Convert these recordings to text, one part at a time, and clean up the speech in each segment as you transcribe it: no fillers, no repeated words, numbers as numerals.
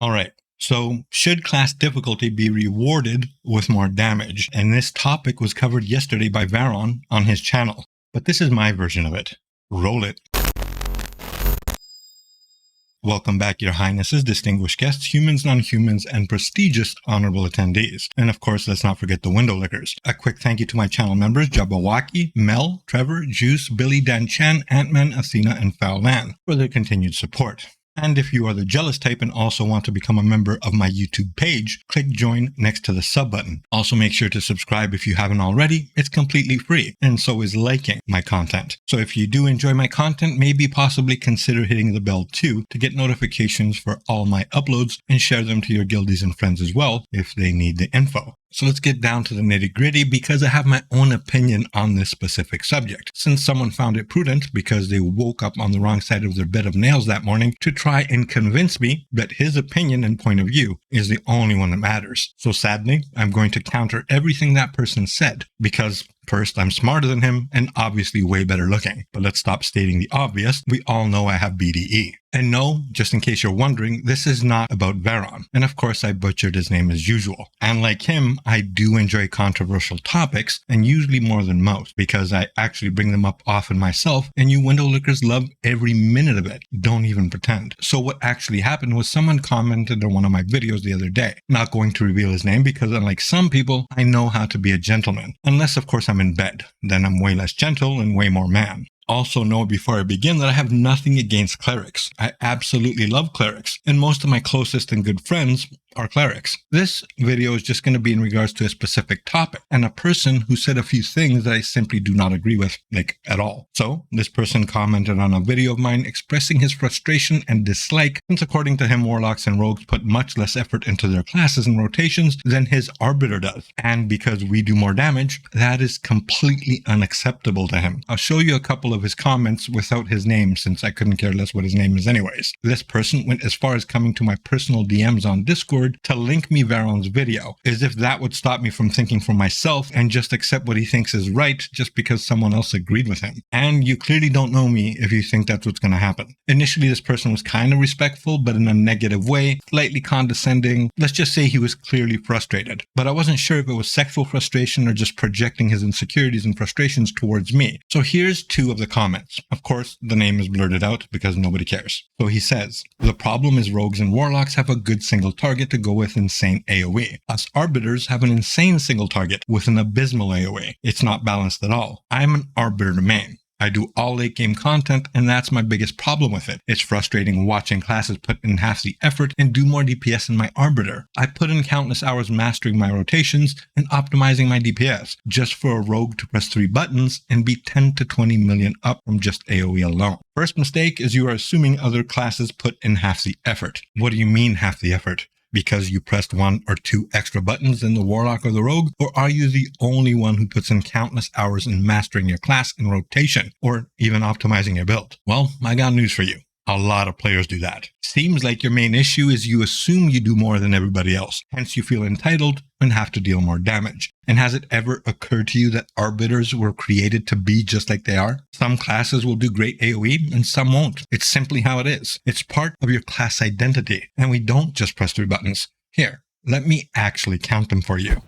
Alright, so should class difficulty be rewarded with more damage? And this topic was covered yesterday by Varon on his channel. But this is my version of it. Roll it. Welcome back, Your Highnesses, distinguished guests, humans, non-humans, and prestigious honorable attendees. And of course, let's not forget the window lickers. A quick thank you to my channel members, Jabawaki, Mel, Trevor, Juice, Billy, Dan Chan, Ant-Man, Athena, and Fowlan for their continued support. And if you are the jealous type and also want to become a member of my YouTube page, click join next to the sub button. Also make sure to subscribe if you haven't already. It's completely free, and so is liking my content. So if you do enjoy my content, maybe possibly consider hitting the bell too to get notifications for all my uploads and share them to your guildies and friends as well if they need the info. So let's get down to the nitty-gritty because I have my own opinion on this specific subject. Since someone found it prudent because they woke up on the wrong side of their bed of nails that morning to try and convince me that his opinion and point of view is the only one that matters. So sadly, I'm going to counter everything that person said because first, I'm smarter than him and obviously way better looking. But let's stop stating the obvious. We all know I have BDE. And no, just in case you're wondering, this is not about Varon. And of course, I butchered his name as usual. And like him, I do enjoy controversial topics, and usually more than most, because I actually bring them up often myself, and you window lickers love every minute of it. Don't even pretend. So what actually happened was someone commented on one of my videos the other day. Not going to reveal his name because unlike some people, I know how to be a gentleman. Unless, of course, I'm in bed. Then I'm way less gentle and way more man. Also know before I begin that I have nothing against clerics. I absolutely love clerics, and most of my closest and good friends are clerics. This video is just going to be in regards to a specific topic and a person who said a few things that I simply do not agree with, like at all. So this person commented on a video of mine expressing his frustration and dislike since according to him, warlocks and rogues put much less effort into their classes and rotations than his arbiter does. And because we do more damage, that is completely unacceptable to him. I'll show you a couple of his comments without his name since I couldn't care less what his name is anyways. This person went as far as coming to my personal DMs on Discord to link me Varon's video, as if that would stop me from thinking for myself and just accept what he thinks is right just because someone else agreed with him. And you clearly don't know me if you think that's what's going to happen. Initially, this person was kind of respectful, but in a negative way, slightly condescending. Let's just say he was clearly frustrated. But I wasn't sure if it was sexual frustration or just projecting his insecurities and frustrations towards me. So here's two of the comments. Of course, the name is blurted out because nobody cares. So he says, the problem is rogues and warlocks have a good single target to go with insane AoE. Us arbiters have an insane single target with an abysmal AoE. It's not balanced at all. I'm an arbiter main. I do all late game content, and that's my biggest problem with it. It's frustrating watching classes put in half the effort and do more DPS than my arbiter. I put in countless hours mastering my rotations and optimizing my DPS, just for a rogue to press 3 buttons and be 10 to 20 million up from just AoE alone. First mistake is you are assuming other classes put in half the effort. What do you mean half the effort? Because you pressed 1 or 2 extra buttons than the warlock or the rogue? Or are you the only one who puts in countless hours in mastering your class and rotation, or even optimizing your build? Well, I got news for you. A lot of players do that. Seems like your main issue is you assume you do more than everybody else, hence you feel entitled and have to deal more damage. And has it ever occurred to you that arbiters were created to be just like they are? Some classes will do great AoE and some won't. It's simply how it is. It's part of your class identity, and we don't just press 3 buttons. Here, let me actually count them for you.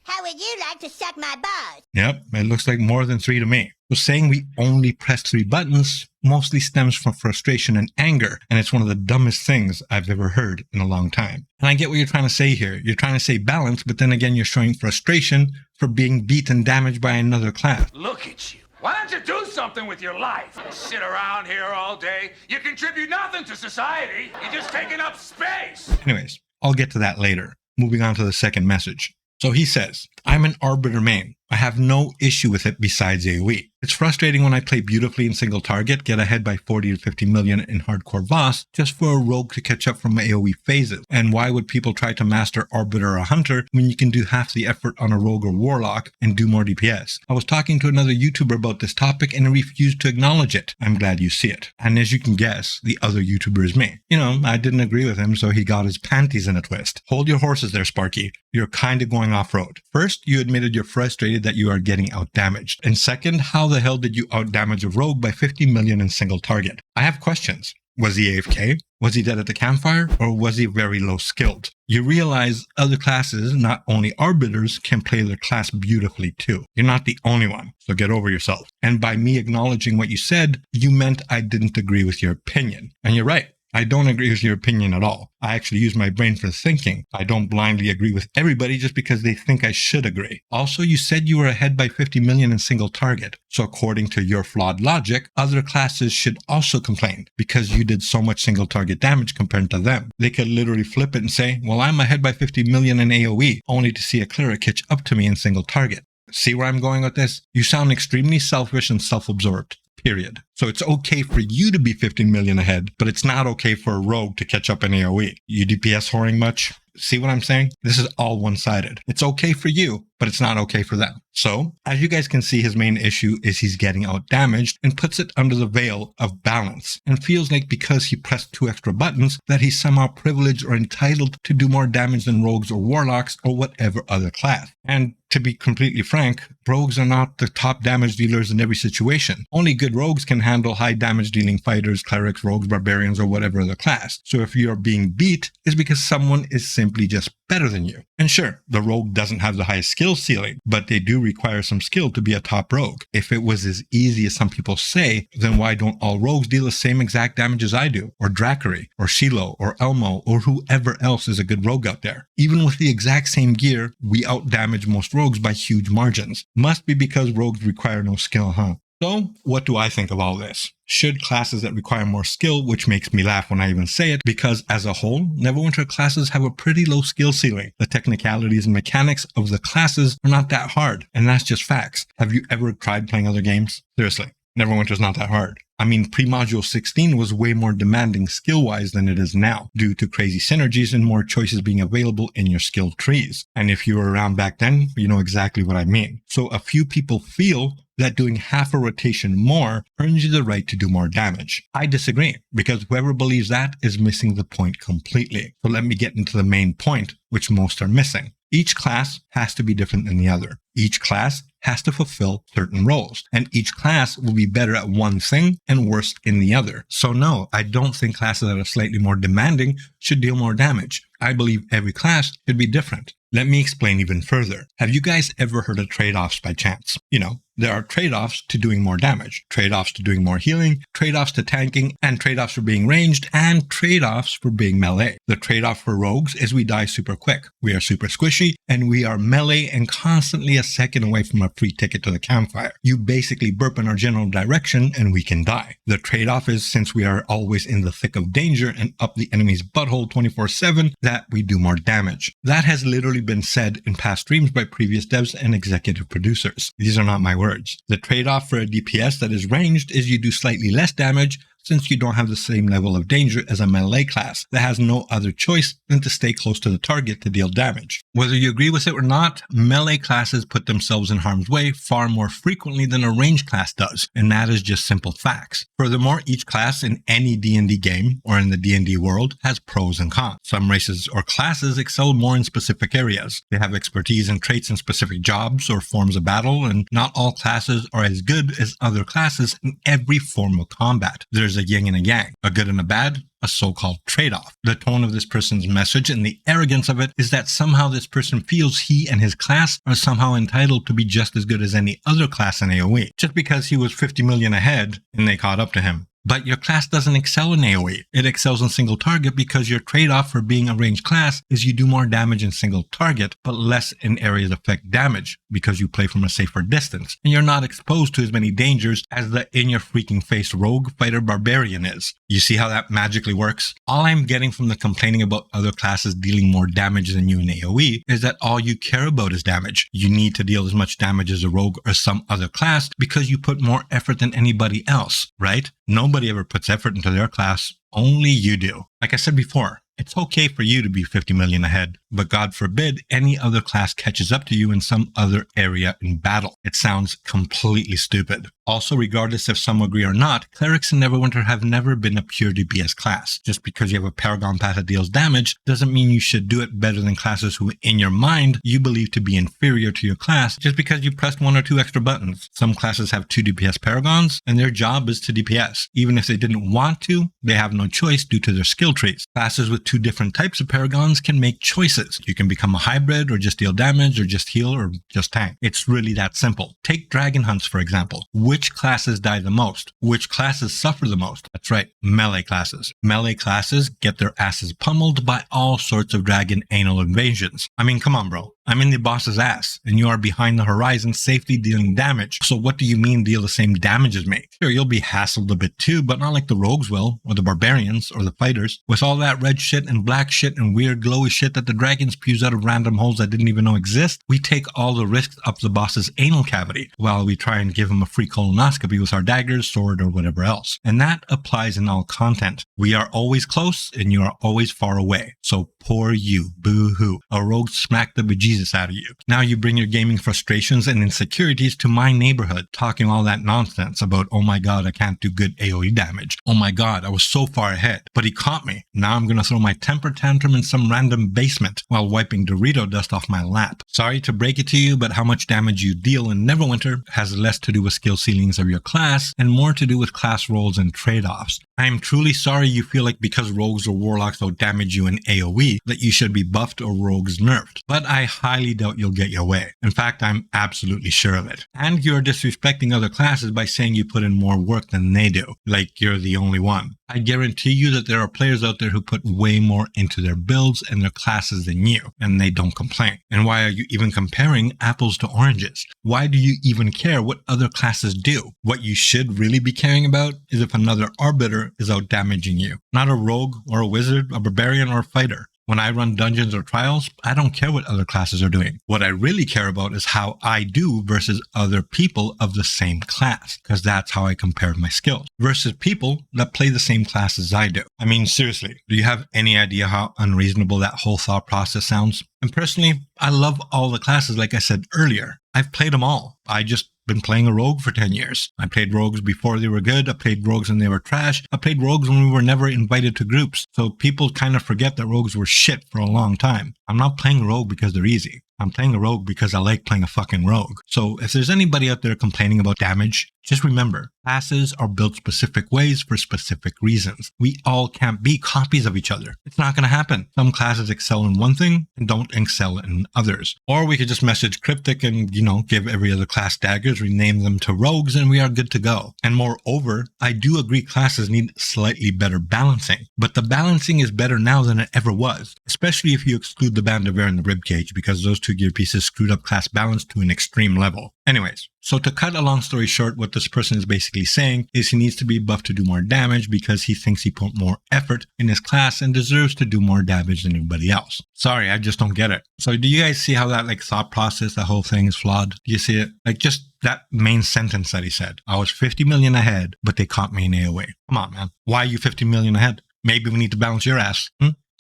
How would you like to suck my balls? Yep, it looks like more than 3 to me. So saying we only press 3 buttons mostly stems from frustration and anger, and it's one of the dumbest things I've ever heard in a long time. And I get what you're trying to say here. You're trying to say balance, but then again, you're showing frustration for being beat and damaged by another class. Look at you. Why don't you do something with your life? Sit around here all day. You contribute nothing to society. You're just taking up space. Anyways, I'll get to that later. Moving on to the second message. So he says, I'm an arbiter main. I have no issue with it besides AoE. It's frustrating when I play beautifully in single target, get ahead by 40 to 50 million in hardcore boss, just for a rogue to catch up from my AoE phases. And why would people try to master Arbiter or Hunter when you can do half the effort on a rogue or warlock and do more DPS? I was talking to another YouTuber about this topic and he refused to acknowledge it. I'm glad you see it. And as you can guess, the other YouTuber is me. You know, I didn't agree with him, so he got his panties in a twist. Hold your horses there, Sparky. You're kind of going off-road. First, you admitted you're frustrated that you are getting out-damaged. And second, how the hell did you out-damage a rogue by 50 million in single target? I have questions. Was he AFK? Was he dead at the campfire? Or was he very low skilled? You realize other classes, not only arbiters, can play their class beautifully too. You're not the only one, so get over yourself. And by me acknowledging what you said, you meant I didn't agree with your opinion. And you're right. I don't agree with your opinion at all. I actually use my brain for thinking. I don't blindly agree with everybody just because they think I should agree. Also, you said you were ahead by 50 million in single target. So according to your flawed logic, other classes should also complain because you did so much single target damage compared to them. They could literally flip it and say, well, I'm ahead by 50 million in AoE, only to see a cleric catch up to me in single target. See where I'm going with this? You sound extremely selfish and self-absorbed. Period. So it's okay for you to be 15 million ahead, but it's not okay for a rogue to catch up in AoE. You DPS whoring much? See what I'm saying? This is all one-sided. It's okay for you, but it's not okay for them. So, as you guys can see, his main issue is he's getting out-damaged and puts it under the veil of balance and feels like because he pressed 2 extra buttons that he's somehow privileged or entitled to do more damage than rogues or warlocks or whatever other class. And to be completely frank, rogues are not the top damage dealers in every situation. Only good rogues can handle high damage dealing fighters, clerics, rogues, barbarians, or whatever other class. So if you're being beat, it's because someone is simply just better than you. And sure, the rogue doesn't have the highest skill ceiling, but they do require some skill to be a top rogue. If it was as easy as some people say, then why don't all rogues deal the same exact damage as I do? Or Drakery, or Shiloh, or Elmo, or whoever else is a good rogue out there. Even with the exact same gear, we out-damage most rogues by huge margins. Must be because rogues require no skill, huh? So, what do I think of all this? Should classes that require more skill, which makes me laugh when I even say it, because as a whole, Neverwinter classes have a pretty low skill ceiling. The technicalities and mechanics of the classes are not that hard, and that's just facts. Have you ever tried playing other games? Seriously, Neverwinter's not that hard. I mean, pre-module 16 was way more demanding skill-wise than it is now, due to crazy synergies and more choices being available in your skill trees. And if you were around back then, you know exactly what I mean. So a few people feel that doing half a rotation more earns you the right to do more damage. I disagree, because whoever believes that is missing the point completely. So let me get into the main point, which most are missing. Each class has to be different than the other. Each class has to fulfill certain roles, and each class will be better at one thing and worse in the other. So no, I don't think classes that are slightly more demanding should deal more damage. I believe every class should be different. Let me explain even further. Have you guys ever heard of trade-offs by chance? You know, there are trade-offs to doing more damage, trade-offs to doing more healing, trade-offs to tanking, and trade-offs for being ranged, and trade-offs for being melee. The trade-off for rogues is we die super quick. We are super squishy, and we are melee and constantly a second away from a free ticket to the campfire. You basically burp in our general direction, and we can die. The trade-off is since we are always in the thick of danger and up the enemy's butthole 24/7, that we do more damage. That has literally been said in past streams by previous devs and executive producers. These are not my words. The trade-off for a DPS that is ranged is you do slightly less damage since you don't have the same level of danger as a melee class that has no other choice than to stay close to the target to deal damage. Whether you agree with it or not, melee classes put themselves in harm's way far more frequently than a ranged class does, and that is just simple facts. Furthermore, each class in any D&D game or in the D&D world has pros and cons. Some races or classes excel more in specific areas. They have expertise and traits in specific jobs or forms of battle, and not all classes are as good as other classes in every form of combat. There's a yin and a yang, a good and a bad, a so-called trade-off. The tone of this person's message and the arrogance of it is that somehow this person feels he and his class are somehow entitled to be just as good as any other class in AoE, just because he was 50 million ahead and they caught up to him. But your class doesn't excel in AoE. It excels in single target because your trade-off for being a ranged class is you do more damage in single target, but less in areas that affect damage, because you play from a safer distance, and you're not exposed to as many dangers as the in-your-freaking-face rogue, fighter, barbarian is. You see how that magically works? All I'm getting from the complaining about other classes dealing more damage than you in AoE is that all you care about is damage. You need to deal as much damage as a rogue or some other class because you put more effort than anybody else, right? Nobody ever puts effort into their class. Only you do. Like I said before, it's okay for you to be 50 million ahead, but God forbid any other class catches up to you in some other area in battle. It sounds completely stupid. Also, regardless if some agree or not, Clerics in Neverwinter have never been a pure DPS class. Just because you have a Paragon path that deals damage doesn't mean you should do it better than classes who, in your mind, you believe to be inferior to your class just because you pressed 1 or 2 extra buttons. Some classes have 2 DPS Paragons, and their job is to DPS. Even if they didn't want to, they have no choice due to their skill trees. Classes with 2 different types of Paragons can make choices. You can become a hybrid, or just deal damage, or just heal, or just tank. It's really that simple. Take Dragon Hunts, for example. Which classes die the most? Which classes suffer the most? That's right, melee classes. Melee classes get their asses pummeled by all sorts of dragon anal invasions. I mean, come on, bro. I'm in the boss's ass, and you are behind the horizon safely dealing damage. So what do you mean deal the same damage as me? Sure, you'll be hassled a bit too, but not like the rogues will, or the barbarians, or the fighters. With all that red shit and black shit and weird glowy shit that the dragon spews out of random holes that didn't even know exist, we take all the risks up the boss's anal cavity, while we try and give him a free colonoscopy with our daggers, sword, or whatever else. And that applies in all content. We are always close, and you are always far away. So poor you, boo-hoo. A rogue smacked the bejesus out of you. Now you bring your gaming frustrations and insecurities to my neighborhood, talking all that nonsense about, oh my god, I can't do good AoE damage. Oh my god, I was so far ahead, but he caught me. Now I'm gonna throw my temper tantrum in some random basement while wiping Dorito dust off my lap. Sorry to break it to you, but how much damage you deal in Neverwinter has less to do with skill ceilings of your class and more to do with class roles and trade-offs. I am truly sorry you feel like because rogues or warlocks don't damage you in AoE that you should be buffed or rogues nerfed, but I highly doubt you'll get your way. In fact, I'm absolutely sure of it. And you're disrespecting other classes by saying you put in more work than they do, like you're the only one. I guarantee you that there are players out there who put way more into their builds and their classes than you, and they don't complain. And why are you even comparing apples to oranges? Why do you even care what other classes do? What you should really be caring about is if another arbiter is out damaging you. Not a rogue or a wizard, a barbarian or a fighter. When I run dungeons or trials, I don't care what other classes are doing. What I really care about is how I do versus other people of the same class, because that's how I compare my skills, versus people that play the same class as I do. I mean, seriously, do you have any idea how unreasonable that whole thought process sounds? And personally, I love all the classes like I said earlier. I've played them all. I just been playing a rogue for 10 years. I played rogues before they were good. I played rogues when they were trash. I played rogues when we were never invited to groups. So people kind of forget that rogues were shit for a long time. I'm not playing rogue because they're easy. I'm playing a rogue because I like playing a fucking rogue. So if there's anybody out there complaining about damage, just remember, classes are built specific ways for specific reasons. We all can't be copies of each other. It's not going to happen. Some classes excel in one thing and don't excel in others. Or we could just message Cryptic and, give every other class daggers, rename them to rogues, and we are good to go. And moreover, I do agree classes need slightly better balancing. But the balancing is better now than it ever was, especially if you exclude the Bandolier and the Ribcage, because those 2 gear pieces screwed up class balance to an extreme level. Anyways, so to cut a long story short, what this person is basically saying is he needs to be buffed to do more damage because he thinks he put more effort in his class and deserves to do more damage than anybody else. Sorry, I just don't get it. So do you guys see how that thought process, that whole thing is flawed? Do you see it? Just that main sentence that he said. I was 50 million ahead, but they caught me in AoE. Come on, man. Why are you 50 million ahead? Maybe we need to balance your ass.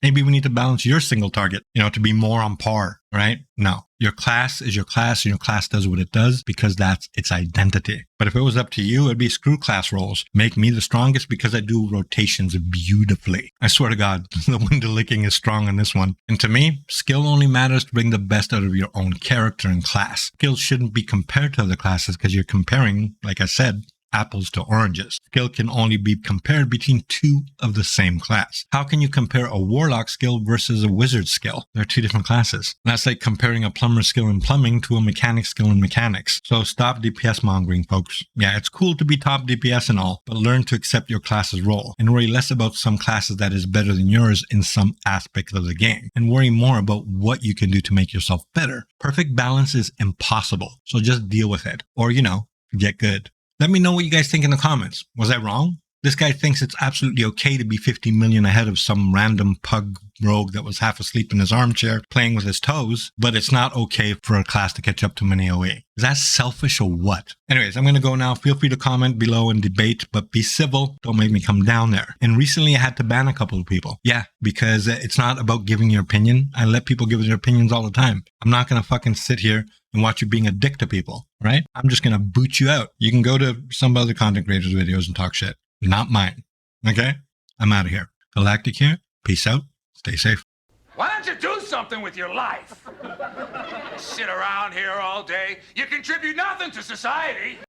Maybe we need to balance your single target, to be more on par, right? No. Your class is your class, and your class does what it does because that's its identity. But if it was up to you, it'd be screw class rolls. Make me the strongest because I do rotations beautifully. I swear to God, the window licking is strong on this one. And to me, skill only matters to bring the best out of your own character and class. Skills shouldn't be compared to other classes because you're comparing, like I said, apples to oranges. Skill can only be compared between two of the same class. How can you compare a warlock skill versus a wizard skill? They're two different classes. That's like comparing a plumber skill in plumbing to a mechanic skill in mechanics. So stop DPS mongering, folks. Yeah, it's cool to be top DPS and all, but learn to accept your class's role and worry less about some classes that is better than yours in some aspect of the game, and worry more about what you can do to make yourself better. Perfect balance is impossible, so just deal with it. Or, get good. Let me know what you guys think in the comments. Was I wrong? This guy thinks it's absolutely okay to be 50 million ahead of some random pug rogue that was half asleep in his armchair playing with his toes, but it's not okay for a class to catch up to him in AoE. Is that selfish or what? Anyways, I'm going to go now. Feel free to comment below and debate, but be civil. Don't make me come down there. And recently I had to ban a couple of people. Yeah, because it's not about giving your opinion. I let people give their opinions all the time. I'm not going to fucking sit here and watch you being a dick to people, right? I'm just going to boot you out. You can go to some other content creators' videos and talk shit. Not mine. Okay? I'm out of here. Galactic here. Peace out. Stay safe. Why don't you do something with your life? Sit around here all day. You contribute nothing to society.